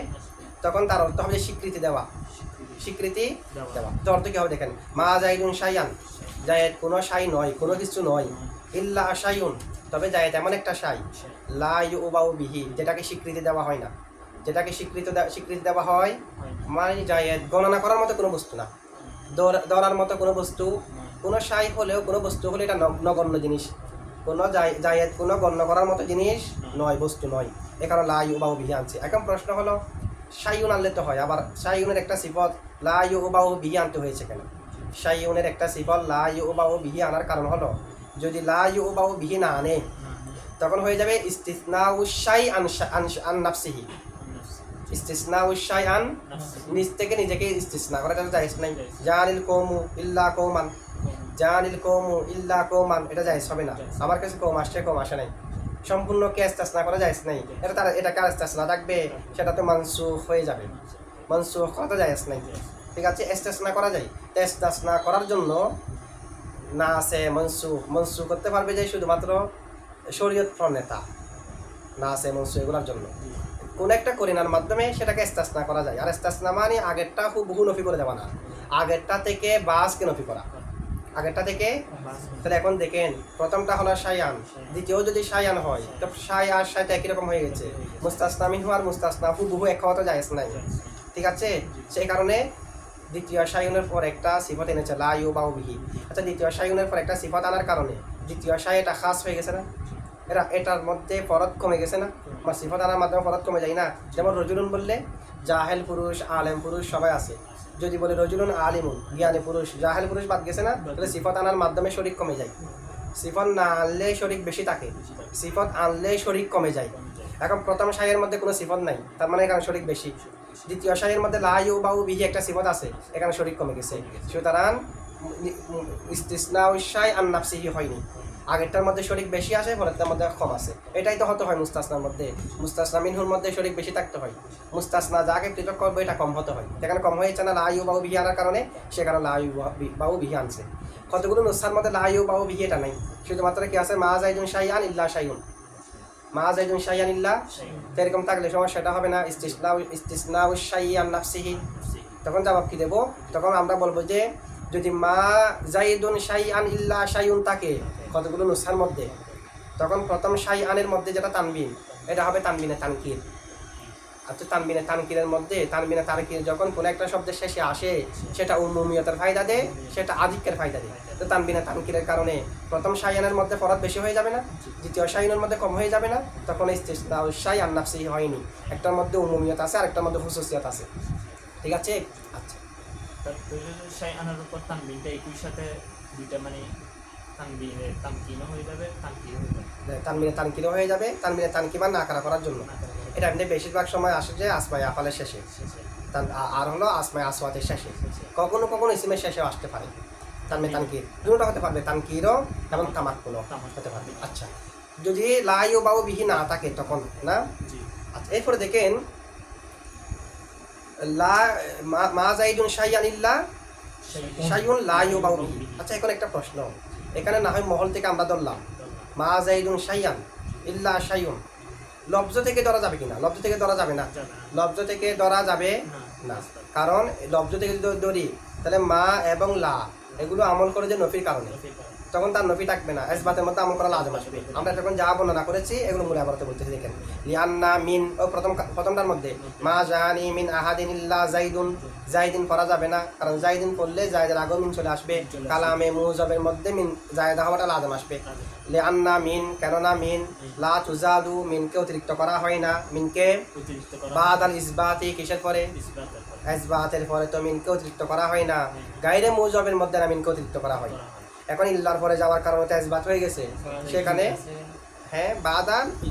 তখন তার অর্থ হবে স্বীকৃতি দেওয়া, স্বীকৃতি দেওয়া। তো অর্থ কি হবে দেখেন, মা জাইদুন শাইআন, জায়েদ কোনো শাই নয়, কোনো কিছু নয়, ইল্লা শাইউন তবে জায়েদ এমন একটা শাই, লা ইউবাউ বিহি যেটাকে স্বীকৃতি দেওয়া হয় না, যেটাকে স্বীকৃতি দেওয়া হয় মানে জায়েদ গণনা করার মতো কোনো বস্তু না, ধরার মতো কোনো বস্তু, কোনো শাই হলেও কোনো বস্তু হলে এটা নগণ্য জিনিস, কোনো জায়েদ কোনো গণ্য করার মতো জিনিস নয়, বস্তু নয়, এ কারণে লা ইউবাউ বিহি আনছে। এখন প্রশ্ন হলো শাইউন আনলে তো হয়, আবার শাইউনের একটা সিফত লা ইউবাউ বিহি আনতে হয়েছে কেন? শাইউনের একটা সিফত লা ইউবাউ বিহি আনার কারণ হলো যদি লা ইউবাউ বিহি না আনে তখন হয়ে যাবে ইস্তিসনাউ শাই আন নাফসিহি, ইস্তিসনাউ শাই আন নিজ থেকে নিজেকে ইস্তিসনা করা এটা জায়েজ নাই। জানিল কওমু ইল্লা কওমান, জানিল কওমু ইল্লা কওমান এটা জায়েজ হবে না। আমার কাছে কওম আসছে, কওম আসে নাই, সম্পূর্ণ কে ইস্তিসনা করা জায়েজ নাই। এটা কার ইস্তিসনা থাকবে, সেটা তো মানসুখ হয়ে যাবে, মানসুখ করা তো জায়েজ নাই। ঠিক আছে, ইস্তিসনা করা যায়, ইস্তিসনা করার জন্য না আছে মনসুখ করতে পারবে যে শুধুমাত্র শরীয়ত প্রণেতা, না আছে মনসুখ এগুলোর জন্য কোন একটা করিনার মাধ্যমে সেটাকে ইস্তিসনা করা যায়। আর ইস্তিসনা মানে আগেরটা বহু নফি করে দেওয়া না, আগেরটা থেকে বাসকে নফি করা, আগেরটা থেকে। তাহলে এখন দেখেন প্রথমটা হলো শাইআন, দ্বিতীয় যদি শাইআন হয় তো শাই আর শাইটা একই রকম হয়ে গেছে, মুস্তাসনা মিনহু আর মুস্তাসনা বহু এক হওয়া তো জায়েজ নাই। ঠিক আছে, সেই কারণে দ্বিতীয় শাইউনের পর একটা সিফত এনেছে লা ইউবাউ বিহি। আচ্ছা, দ্বিতীয় শাইউনের পর একটা সিফত আনার কারণে দ্বিতীয় শাই এটা খাস হয়ে গেছে না, এটার মধ্যে ফরত কমে গেছে না, বা সিফত আনার মাধ্যমে ফরত কমে যায় না। যেমন রজুলুন বললে জাহেল পুরুষ আলেম পুরুষ সবাই আছে, যদি বলে রজুলুন আলিমুন জ্ঞানী পুরুষ, জাহেল পুরুষ বাদ গেছে না, তাহলে সিফত আনার মাধ্যমে শরিক কমে যায়। সিফত না আনলে শরিক বেশি থাকে, সিফত আনলে শরিক কমে যায়। এখন প্রথম শাইয়ের মধ্যে কোনো সিফত নাই, তার মানে এখানে শরিক বেশি। দ্বিতীয় শাইয়ের মধ্যে লা ইউবাউ বিহি একটা সিফত আছে, এখানে শরিক কমে গেছে, সুতরাং ইস্তিসনাউ শাই আন নাফসিহি হয়নি। আগেরটার মধ্যে শরিক বেশি আসে, পরেরটার মধ্যে কম আছে। এটাই তো হতে হয় মুস্তাসনার মধ্যে, মুস্তাসনা মিনহুর মধ্যে শরিক বেশি থাকতে হয়, মুস্তাসনা যাকে পৃথক করবে এটা কম হতে হয়। সেখানে কম হয়েছে না লা ইউবাউ বিহি আনার কারণে, সেখানে লা ইউবাউ বিহি আনছে। কতগুলো নুসখার মধ্যে লা ইউবাউ বিহি এটা নাই, শুধুমাত্র কি আছে মা জাইদুন শাইআন ইল্লা শাইউন, মা জাইদুন শাইআন ইল্লা। এরকম থাকলে সমস্যাটা হবে না ইস্তিসনাউ শাইআন নাফসিহি। তখন জবাব কি দেব, তখন আমরা বলবো যে যদি মা জাইদুন শাইআন ইল্লা শাইউন থাকে কতগুলো নুসখার মধ্যে, তখন প্রথম শাইআনের মধ্যে যেটা তানবিন, এটা হবে তানবিনে তানকির। আচ্ছা, তানবিনে তানকিরের মধ্যে তানবিনে তানকির যখন কোনো একটা শব্দের শেষে আসে সেটা উমুমিয়তের ফায়দা দেয়, সেটা আধিক্যের ফায়দা দেয়। তো তানবিনে তানকিরের কারণে প্রথম শাইআনের মধ্যে ফরত বেশি হয়ে যাবে না, দ্বিতীয় শাইআনের মধ্যে কম হয়ে যাবে না, তখন ইস্তিসনাউ শাই আন নাফসিহি হয়নি। একটার মধ্যে উমুমিয়ত আছে আর একটার মধ্যে খুসুসিয়ত আছে। ঠিক আছে। আচ্ছা, শাই আনার উপর তানবিনটা একই সাথে দুইটা মানে তানবিনে তামকিনও হয়ে যাবে, তানকিরও হয়ে যাবে, তানবিনে তানকিরও হয়ে যাবে, তানবিনে তানকিমান না করার জন্য। এটা এমনি বেশিরভাগ সময় আসে যে আসমায়ে আফালের শেষে, আর হলো আসমায়ে আসওয়াতের শেষে, কখনো কখনো ইসিমের শেষেও আসতে পারে তানবিনে তানকির, দুটোটা হতে পারবে, তানকিরও এবং তামাক্কুনও হতে পারবে। আচ্ছা, যদি লা ইউবাউ বিহি না থাকে তখন না। আচ্ছা, এরপরে দেখেন লা মা জাইদুন শাইআন ইল্লা শাইউন লা ইউবাউ বিহি। আচ্ছা, এখন একটা প্রশ্ন, এখানে না হয় মহল থেকে আমরা ধরলাম মা জাইদুন শাইআন ইল্লা শাইউন, লফজ থেকে ধরা যাবে কিনা? লফজ থেকে ধরা যাবে না, লফজ থেকে ধরা যাবে না, কারণ লফজ থেকে যদি ধরি তাহলে মা এবং লা এগুলো আমল করে যে নফির কারণে, তখন তার নফি থাকবে না, ইসবাতের মধ্যে আমল করা লাজম আসবে। আমরা যখন যা বর্ণনা করেছি এগুলো মূলে আবার বলতেছি। দেখেন লিআন্না মিন, ও প্রথমটার মধ্যে মা জানি মিন আহাদিন ইল্লা জাইদুন, জাইদিন করা যাবে না, কারণ জাইদিন করলে জায়দের আগেও মিন চলে আসবে, কালামে মুজাবের মধ্যে মিন জায়দা হওয়াটা লাজম আসবে। লিআন্না মিন, কেননা মিন লা তুজাদু, মিনকে অতিরিক্ত করা হয় না, মিনকে বাদাল ইসবাতি কিসের পরে? ইসবাতের পরে তো মিনকে অতিরিক্ত করা হয় না, গায়রে মুজাবের মধ্যে না মিনকে অতিরিক্ত করা হয়। এখন ইল্লার পরে যাওয়ার কারণে তো ইসবাত হয়ে গেছে, সেখানে হ্যাঁ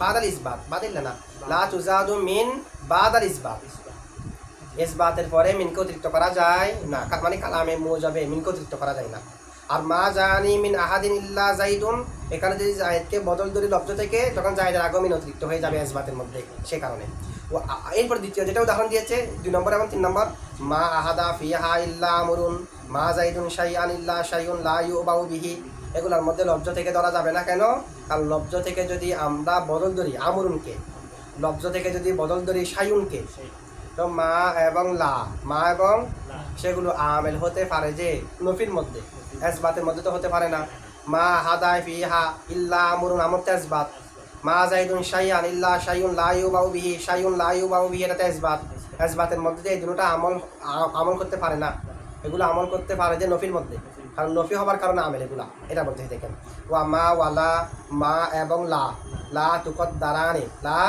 বাদাল ইসবাত বাদিল না লা তুজাদু মিন বাদাল ইসবাত ইসবাতের পরে মিনকে অতিরিক্ত করা যায় না, মানে কালামে মুজাবে মিনকে অতিরিক্ত করা যায় না। আর মা জানি মিন আহাদিন ইল্লা জাইদুন, এখানে যদি জায়েদকে বদল ধরি লব্জ থেকে, তখন জায়েদের আগমন অতিরিক্ত হয়ে যাবে ইসবাতের মধ্যে, সে কারণে। ও এরপর দ্বিতীয় যেটা উদাহরণ দিয়েছে 2 নম্বর এবং 3 নম্বর, মা আহাদা ফিহা ইল্লা আমরুন মা জাইদুন শাইআন ইল্লা শাইউন লা ইউবাউ বিহি, এগুলোর মধ্যে লব্জ থেকে ধরা যাবে না। কেন? কারণ লব্জ থেকে যদি আমরা বদল ধরি আমরুনকে, লব্জ থেকে যদি বদল ধরি শাইউনকে, তো মা এবং মা এবং সেগুলো আমেল হতে পারে যে নফির মধ্যে, ইসবাতের মধ্যে তো হতে পারে না। মা হাদায় ফিহা ইল্লা আমরুন আমর ইসবাত, মা জাইদুন শাইআন ইল্লা শাইউন লা ইউবাউ বিহি শাইউন লা ইউবাউ বিহি, এটা ইসবাত। ইসবাতের মধ্যে এই দুটোটা আমল করতে পারে না, এগুলো আমল করতে পারে যে নফির মধ্যে, কারণ নফি হবার কারণে আমেল এগুলা, এটা বলতে দেখেন। ওয়া মা ওয়ালা মা এবং লা তুকদ্দারানে, লা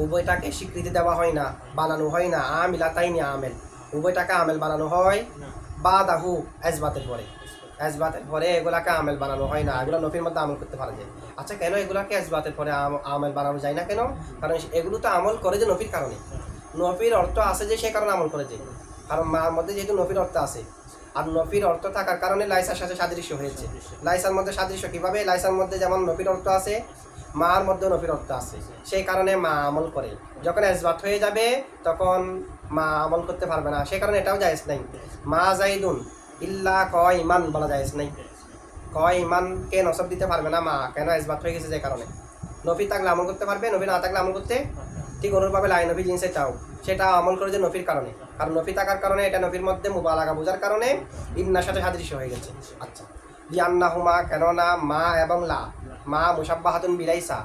উভয়টাকে স্বীকৃতি দেওয়া হয় না, বানানো হয় না, আমিলা তাই নিয়ে আমেল, উভয়টাকে আমেল বানানো হয় বাদাহু ইসবাতের পরে, ইসবাতের পরে এগুলাকে আমেল বানানো হয় না, এগুলো নফির মধ্যে আমল করতে পারে যায়। আচ্ছা কেন এগুলাকে ইসবাতের পরে আমেল বানানো যায় না কেন? কারণ এগুলো তো আমল করে যে নফির কারণে, নফির অর্থ আছে যে সেই কারণে আমল করে যে, কারণ মার মধ্যে যেহেতু নফির অর্থ আছে, আর নফির অর্থ থাকার কারণে লাইসার সাথে সাদৃশ্য হয়েছে। লাইসার মধ্যে সাদৃশ্য কিভাবে? লাইসার মধ্যে যেমন নফির অর্থ আছে, মার মধ্যে নফির অর্থ আছে, সেই কারণে মা আমল করে। যখন ইসবাত হয়ে যাবে তখন মা আমল করতে পারবে না, সেই কারণে এটাও জায়েজ নাই। মা জাইদুন ইল্লা কয়মান বলা জায়েজ নাই, কয়মানকে নসব দিতে পারবে না মা, কেন? ইসবাত হয়ে গেছে যে কারণে। নফি থাকলে আমল করতে পারবে, নফি না থাকলে আমল করতে, ঠিক অনুরূপভাবে লাই নফি জিনিসটাও সেটা আমল করে যে নফির কারণে, কারণ নফি থাকার কারণে এটা নফির মধ্যে মুবালাগা বোঝার কারণে ইন্নার সাথে সাদৃশ্য হয়ে গেছে। আচ্ছা, লিআন্নাহুমা, কেননা মা এবং মা মুশাব্বাহাতুন বিলাইসা,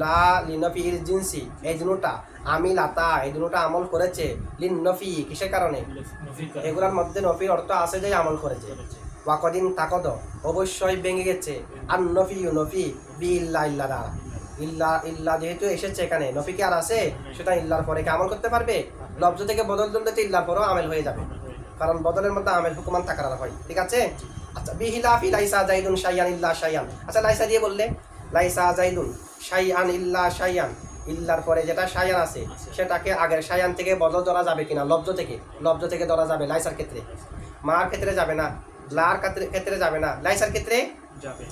লা লিনফিল জিনসি, এই দুটোটা আমিলাতা, এই দুটোটা আমল করেছে লিন নফি, কিসের কারণে? এগুলোর মধ্যে নফির অর্থ আছে যে আমল করেছে। ওয়াকদিন তাকদ, অবশ্যই ভেঙে গেছে, আর নফি বি ইল্লা দ্বারা, ইল্লা যেহেতু এসেছে এখানে, নফি কি আর আছে? সেটা ইল্লার পরে কি আমল করতে পারবে? লব্জ থেকে বদল ধরলে তো ইল্লার পরেও আমেল হয়ে যাবে, কারণ বদলের মধ্যে আমেল হুকুমান তাকরার হয়, ঠিক আছে? আচ্ছা, বিহিলাফি লাইসা জাইদুন শাইআন ইল্লা শাইআন, আচ্ছা লাইসা দিয়ে বললে লাইসা জাইদুন শাইআন ইল্লা শাইআন, ইল্লার পরে যেটা শাইআন আছে সেটাকে আগের শাইআন থেকে বদল ধরা যাবে কিনা? লব্জ থেকে ধরা যাবে লাইসার ক্ষেত্রে, মার ক্ষেত্রে যাবে না, লার ক্ষেত্রে যাবে না, লাইসার ক্ষেত্রে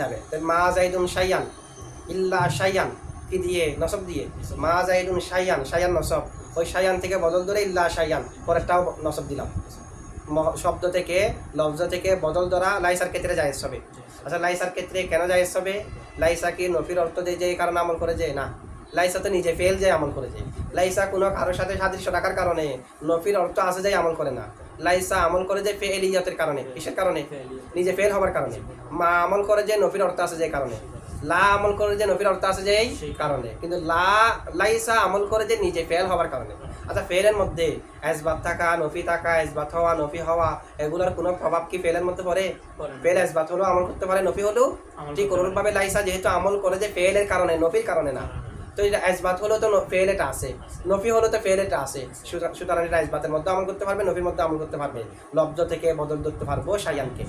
যাবে। মা জাইদুন শাইআন ইল্লা শাইআন কি দিয়ে? নসব দিয়ে, মা জাইদুন শাইআন নসব, ওই শাইআন থেকে বদল ধরে ইল্লা শাইআন, পরেরটাও নসব দিলাম। শব্দ থেকে লফজ থেকে বদল ধরা লাইসার ক্ষেত্রে জায়েজ হবে। আচ্ছা, লাইসার ক্ষেত্রে কেন জায়েজ হবে? লাইসা কি নফির অর্থ দিয়ে যে কারণে আমল করে যে? না, লাইসা তো নিজে ফেল যে আমল করে যে। লাইসা কোনো কারোর সাথে সাদৃশ্য রাখার কারণে নফির অর্থ আছে যে আমল করে না, লাইসা আমল করে যে ফেলিয়াতের কারণে, কিসের কারণে? নিজে ফেল হবার কারণে। মা আমল করে যে নফির অর্থ আছে যে কারণে, লা আমল করে যে নফির অর্থ আছে যে এই কারণে, কিন্তু লাইসা আমল করে যে নিজে ফেল হবার কারণে। আচ্ছা, ফেলের মধ্যে ইসবাত থাকা, নফি থাকা, ইসবাত হওয়া, নফি হওয়া, এগুলোর কোনো প্রভাব কি ফেলের মধ্যে পড়ে? ফেল ইসবাত হলেও আমল করতে পারে, নফি হলেও, ঠিক অনুরূপভাবে লাইসা যেহেতু আমল করে যে ফেলের কারণে, নফির কারণে না, তো এটা ইসবাত হলেও তো ফেল এটা আছে, নফি হলেও তো ফেল এটা আছে, সুতরাং এটা ইসবাতের মধ্যে আমল করতে পারবে, নফির মধ্যে আমল করতে পারবে, লব্জ থেকে বদল ধরতে পারবো শাইআনকে।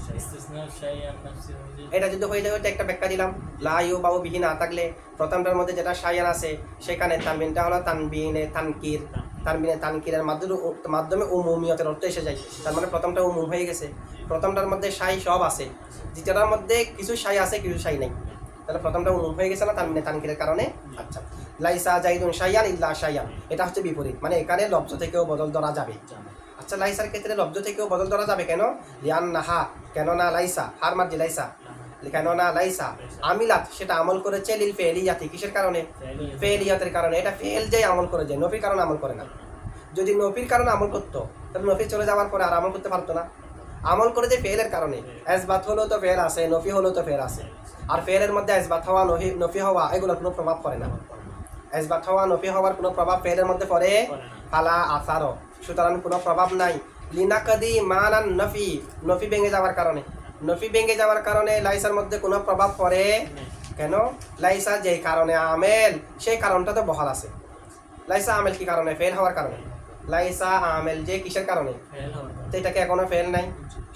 এটা যদি হয়ে যায়, ওইটা একটা ব্যাখ্যা দিলাম। লা ইউবাউ বিহি না থাকলে প্রথমটার মধ্যে যেটা শাইআন আছে সেখানে তানবিনটা হলো তানবিনে তানকিরের মাধ্যমে উমুমিয়তের অর্থ এসে যায়, তার মানে প্রথমটা উমুম হয়ে গেছে। প্রথমটার মধ্যে শাই সব আছে, দ্বিতীয়টার মধ্যে কিছু শাই আছে, কিছু শাই নেই, তাহলে প্রথমটা উমুম হয়ে গেছে না তানবিনে তানকিরের কারণে। আচ্ছা, লাইসা জাইদুন শাইআন ইল্লা শাইআন, এটা হচ্ছে বিপরীত, মানে এখানে লব্জ থেকেও বদল ধরা যাবে। আচ্ছা, লাইসার ক্ষেত্রে লব্জ থেকেও বদল ধরা যাবে কেন? লিআন্নাহা, কেননা লাইসা, হার মার্জি লাইসা, কেননা লাইসা আমিলাত, সেটা আমল করেছে লিল ফেলিয়াতি, কিসের কারণে? ফেলিয়াতের কারণে। এটা ফেল যে আমল করে যায়, নফির কারণে আমল করে না। যদি নফির কারণে আমল করতো তাহলে নফি চলে যাওয়ার পরে আর আমল করতে পারতো না, আমল করে যে ফেলের কারণে। ইসবাত হলেও তো ফেল আছে, নফি হলেও তো ফেল আছে, আর ফেলের মধ্যে ইসবাত হওয়া, নফি হওয়া, এগুলোর কোনো প্রভাব পড়ে না। ইসবাত হওয়া, নফি হওয়ার কোনো প্রভাব ফেলের মধ্যে পড়ে ফালা আসারও, সুতরাং কোনো প্রভাব নাই। লিনাকাদি মানান নফি, নফি ভেঙে যাওয়ার কারণে, নফি ভেঙে যাওয়ার কারণে লাইসার মধ্যে কোনো প্রভাব পড়ে কেন? লাইসা যেই কারণে আমেল, সেই কারণটা তো বহাল আছে। লাইসা আমেল কি কারণে? ফেল হওয়ার কারণে। লাইসা আমেল যে কিসের কারণে? তো এটাকে এখনো ফেল নাই,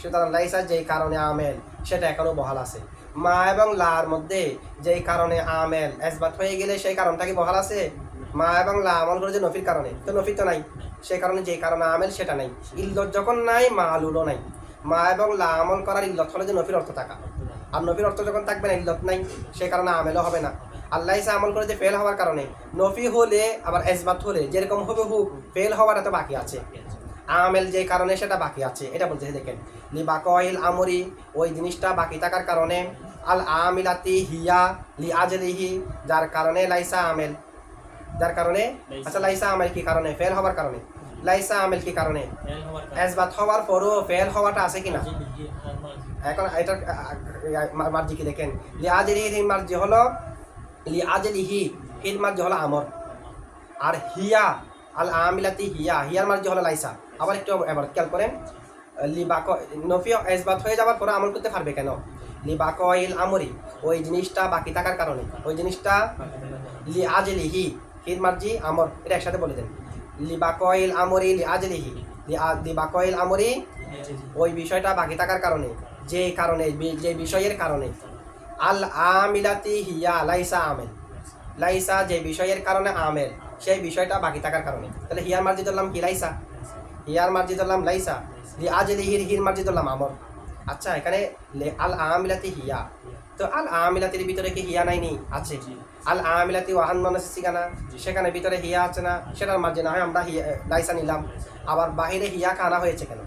সুতরাং লাইসা যেই কারণে আমেল সেটা এখনো বহাল আছে। মা এবং লার মধ্যে যেই কারণে আমেল এসবাত হয়ে গেলে সেই কারণটা কি বহাল আছে? মা এবং লা আমল করেছে নফির কারণে, তো নফির তো নাই, সেই কারণে যে কারণে আমেল সেটা নাই। ইল্লত যখন নাই মালুলও নাই। মা এবং লা আমল করার ইল্লত হলে যে নফির অর্থ থাকা, আর নফির অর্থ যখন থাকবে না, ইল্লত নাই, সেই কারণে আমেলও হবে না। আল্লাহ ইসা আমল করে যে ফেল হওয়ার কারণে নফি হলে আবার এসবাত হলে যেরকম হবে হুক, ফেল হওয়ার এত বাকি আছে, আমেল যে কারণে সেটা বাকি আছে, এটা বলতে দেখেন লিবাকইল আমরি, ওই জিনিসটা বাকি থাকার কারণে, আল আমিলাতি হিয়া লি আজলিহি, যার কারণে লাইসা আমেল, যার কারণে, আচ্ছা লাইসা আমেল কি কারণে? ফেল হওয়ার কারণে। লাইসা আমেল কি কারণে? এসবাত হওয়ার পরও ফেল হওয়াটা আছে কিনা? এখন এটা মার্জি কি দেখেন, লি আজলিহি মার্জি হলো, লি আজলিহি হির মার্জি হলো আমর, আর হিয়া আল আমিলাতি হিয়া, হিয়ার মার্জি হলো লাইসা। আবার একটু এবার খেয়াল করেন, লিবাক নফি এসবাত হয়ে যাওয়ার পরে আমল করতে পারবে কেন? লিবাকইল আমরি, ওই জিনিসটা বাকি থাকার কারণে, ওই জিনিসটা লি আজলিহি হির মার্জি আমর, এটা একসাথে বলে দেন, লিবাকইল আমরি লি আজলিহি, লিবাকইল আমরি, ওই বিষয়টা বাকি থাকার কারণে, যে কারণে, যে বিষয়ের কারণে, আল আমিলাতি হিয়া লাইসা আমেল, লাইসা যে বিষয়ের কারণে আমেল, সেই বিষয়টা বাকি থাকার কারণে। তাহলে হিয়ার মার্জি ধরলাম কি? লাইসা। হিয়ার মার্জি ধরলাম লাইসা, লি আজলিহির হির মার্জি ধরলাম আমর। আচ্ছা, এখানে আল আমিলাতি হিয়া, তো আল আমিলাতির ভিতরে কি হিয়া নাইনি? আছে। আল আমিলাতি ওয়াহান মানুষ শিখানা, সেখানে ভিতরে হিয়া আছে না? সেটার মার্জি না হয় আমরা হিয়া লাইসা নিলাম, আবার বাহিরে হিয়া কানা হয়েছে কেন?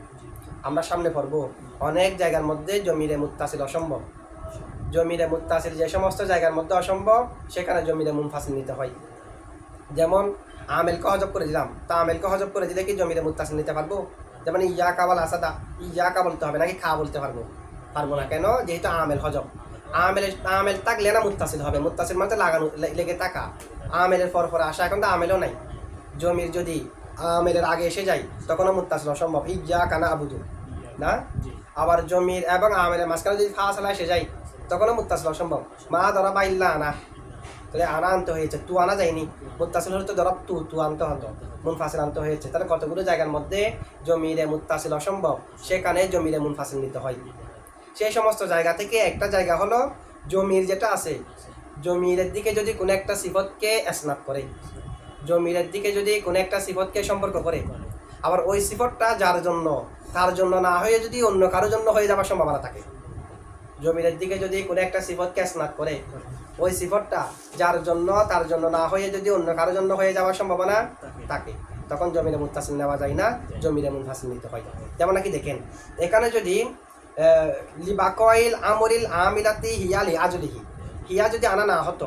আমরা সামনে পড়বো অনেক জায়গার মধ্যে জমিরে মুত্তাসিল অসম্ভব, জমিরে মুত্তাসিল যে সমস্ত জায়গার মধ্যে অসম্ভব, সেখানে জমিরে মুনফাসিল নিতে হয়। যেমন আমেলকে হজব করে দিলাম, তা আমেলকে হজব করে দিলে কি জমিরে মুত্তাসিল নিতে পারবো? যেমন ইয়া কাবাল আসাদা, ইয়া কা বলতে হবে নাকি খা বলতে পারবো? পারবো না। কেন? যেহেতু আমেল হজব, আমেল থাকলে না মুত্তাসিল হবে, মুত্তাসিল মানে লাগানো, লেগে থাকা, আমেলের পর আসা। এখন তো আমেলও নাই, জমির যদি আমেলের আগে এসে যায় তখনও মুত্তাসিল অসম্ভব, ইয়া কানা আবুদু না। আবার জমির এবং আমেলের মাঝখানে যদি ফাসলা এসে যায় তখনও মুত্তাসিল অসম্ভব, মা ধরা বা ইল্লা আনা, তাহলে আনা আনতে হয়েছে, তু আনা যায়নি। মুত্তাসিল হলে তো ধরা তু আনতে হতো, মুনফাসিল আনতে হয়েছে। তাহলে কতগুলো জায়গার মধ্যে জমিরে মুত্তাসিল অসম্ভব, সেখানে জমিরে মুনফাসিল নিতে হয়। সেই সমস্ত জায়গা থেকে একটা জায়গা হলো জমির যেটা আছে, জমিরের দিকে যদি কোনো একটা সিফতকে ইসনাদ করে, জমিরের দিকে যদি কোনো একটা সিফতকে সম্পর্ক করে, আবার ওই সিফতটা যার জন্য, তার জন্য না হয়ে যদি অন্য কারোর জন্য হয়ে যাওয়ার সম্ভাবনা থাকে। জমিরের দিকে যদি কোনো একটা সিফতকে ইসনাদ করে, ওই সিফতটা যার জন্য, তার জন্য না হয়ে যদি অন্য কারোর জন্য হয়ে যাওয়ার সম্ভাবনা থাকে, তখন জমিরে মুত্তাসিল নেওয়া যায় না, জমিরে মুনফাসিল নিতে হয়। যেমন নাকি দেখেন, এখানে যদি লিবাকইল আমরিল আমিলাতি হিয়া লি আজলিহি, হিয়া যদি আনা না হতো,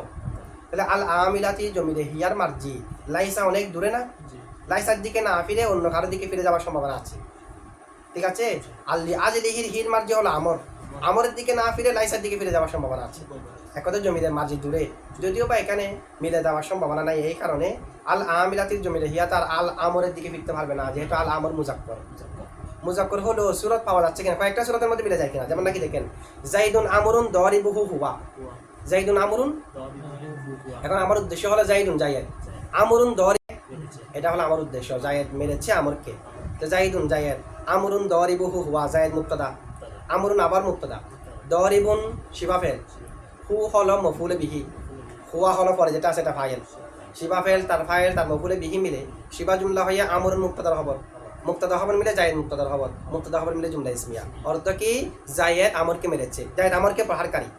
তাহলে আল আমিলাতি জমিরে হিয়ার মার্জি, লাইসা অনেক দূরে না, লাইসার দিকে না ফিরে অন্য কারোর দিকে ফিরে যাওয়ার সম্ভাবনা আছে, ঠিক আছে। আল্লি আজলিহির হির মার্জি হলো আমর, আমরের দিকে না ফিরে লাইসার দিকে ফিরে যাওয়ার সম্ভাবনা আছে। এক কথা জমিদের মার্জি দূরে, যদিও বা এখানে মিলে যাওয়ার সম্ভাবনা নাই, এই কারণে আল আমিলাতির জমিরে হিয়া তার আল আমরের দিকে ফিরতে পারবে না, যেহেতু আল আমর মুজাক্কর। মুজাক্কর হলো সুরত পাওয়া যাচ্ছে কিনা, কয়েকটা সুরতের মধ্যে মিলে যায় কিনা। যেমন নাকি দেখেন, জাইদুন আমরুন দরিবুহু হুয়া, জাইদুন আমরুন, এখন আমার উদ্দেশ্য হলো জাইদুন জায়েদ, আমরুন দরি, এটা হলো আমার উদ্দেশ্য, জায়েদ মেরেছে আমরকে, তো জাইদুন জায়েদ, আমরুন দরিবুহু হুয়া, জায়েদ মুক্তদা, আমরুন আবার মুক্তদা, দরিবুন শিবাফেল, হু হলো মফুলে বিহি, হুয়া হলো পরে যেটা আছে এটা ফাইল, শিবাফেল তার ফাইল তার মফুলে বিহি মিলে শিবা জুমলা হইয়া আমরুন মুক্তদার খবর, মুক্তদা খবর মিলে জায়েদ মুক্তদার খবর, মুক্তদা খবর মিলে জুমলা ইসমিয়া। অর্থ কি? জায়েদ আমরকে মেরেছে, জায়েদ আমরকে প্রহারকারী,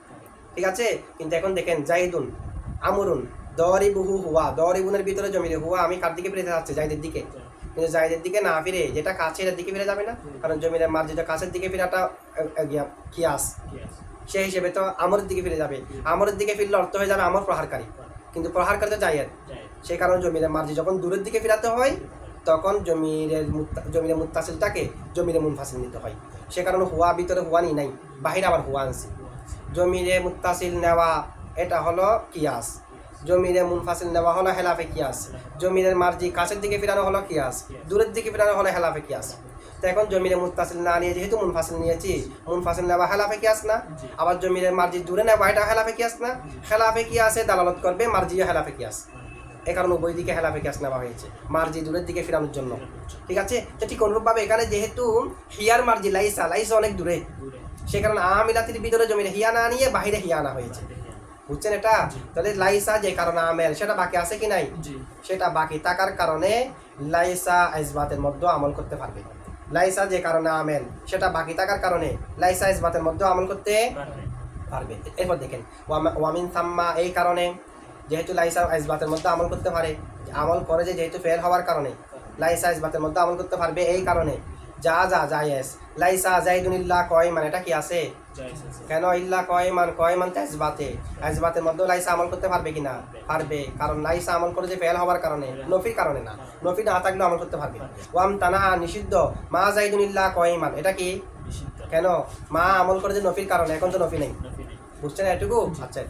ঠিক আছে। কিন্তু এখন দেখেন জাইদুন আমরুন দরিবুহু হুয়া, দরিবুনের ভিতরে জমিরে হুয়া, আমি কার দিকে ফিরে যাচ্ছে? জায়েদের দিকে। কিন্তু জায়েদের দিকে না ফিরে যেটা কাছে এর দিকে ফিরে যাবে না, কারণ জমিনের মার্জিটা কাছের দিকে ফিরাটা কিয়াস, সেই হিসেবে তো আমরের দিকে ফিরে যাবে। আমরের দিকে ফিরলে অর্থ হয়ে যাবে আমর প্রহারকারী, কিন্তু প্রহারকারী তো জায়েদ, সেই কারণে জমিনের মার্জি যখন দূরের দিকে ফিরাতে হয় তখন জমিরে মুত্তাসিলটাকে জমিরে মুনফাসিল নিতে হয়। সে কারণে হুয়া ভিতরে হুয়া নি নাই, বাহিরে আবার হুয়া আনছি। জমিরে মুত্তাসিল নেওয়া এটা হলো কিয়াস, জমিরে মুনফাসিল নেওয়া হলো হেলাফে কিয়াস। জমিরের মার্জি কাছের দিকে ফিরানো হলো কিয়াস, দূরের দিকে ফিরানো হলো হেলাফে কিয়াস। তো এখন জমিরে মুত্তাসিল না নিয়ে যেহেতু মুনফাসিল নিয়েছি, মুনফাসিল নেওয়া হেলাফে কিয়াস না, আবার জমিরের মার্জি দূরে নেওয়া এটা হেলাফে কিয়াস না, হেলাফে কিয়াসে দালালত করবে মার্জিও হেলাফে কিয়াস, এ কারণে উভয় দিকে হেলাফে কিয়াস নেওয়া হয়েছে মার্জি দূরের দিকে ফিরানোর জন্য, ঠিক আছে। তো ঠিক অনুরূপভাবে এখানে যেহেতু হিয়ার মার্জি লাইসা, লাইসা অনেক দূরে, সে কারণে আমিলাতির ভিতরে জমির হিয়া না নিয়ে বাহিরে হিয়া আনা হয়েছে। বুঝছেন এটা? জি। তাহলে লাইসা যে কারণে আমেল সেটা বাকি আছে কি নাই? জি সেটা বাকি থাকার কারণে লাইসা ইসবাতের মধ্যে আমল করতে পারবে। লাইসা যে কারণে আমেল সেটা বাকি থাকার কারণে লাইসা ইসবাতের মধ্যে আমল করতে পারবে। পারবে। এরপর দেখেন ওয়ামিন সাম্মা, এই কারণে যেহেতু লাইসা ইসবাতের মধ্যে আমল করতে পারে, আমল করে যে যেহেতু ফেল হওয়ার কারণে লাইসা ইসবাতের মধ্যে আমল করতে পারবে, এই কারণে যা জায়েজ লাইসা জাইদুন ইল্লা কয়মান, এটা কি আছে? জায়েজ আছে। কেন ইল্লা কয়মান ইসবাতে, ইসবাতের মধ্যে লাইসা আমল করতে পারবে কিনা? পারবে, কারণ লাইসা আমল করে যে ফেল হওয়ার কারণে, নফির কারণে না। নফি না থাকলেও আমল করতে পারবে। ওয়াম তানা নিষিদ্ধ মা জাইদুন ইল্লা কয়মান, এটা কি? নিষিদ্ধ। কেন? মা আমল করে যে নফির কারণে, এখন তো নফি নেই। নফি নেই। বুঝছেন এটুকু? আচ্ছা।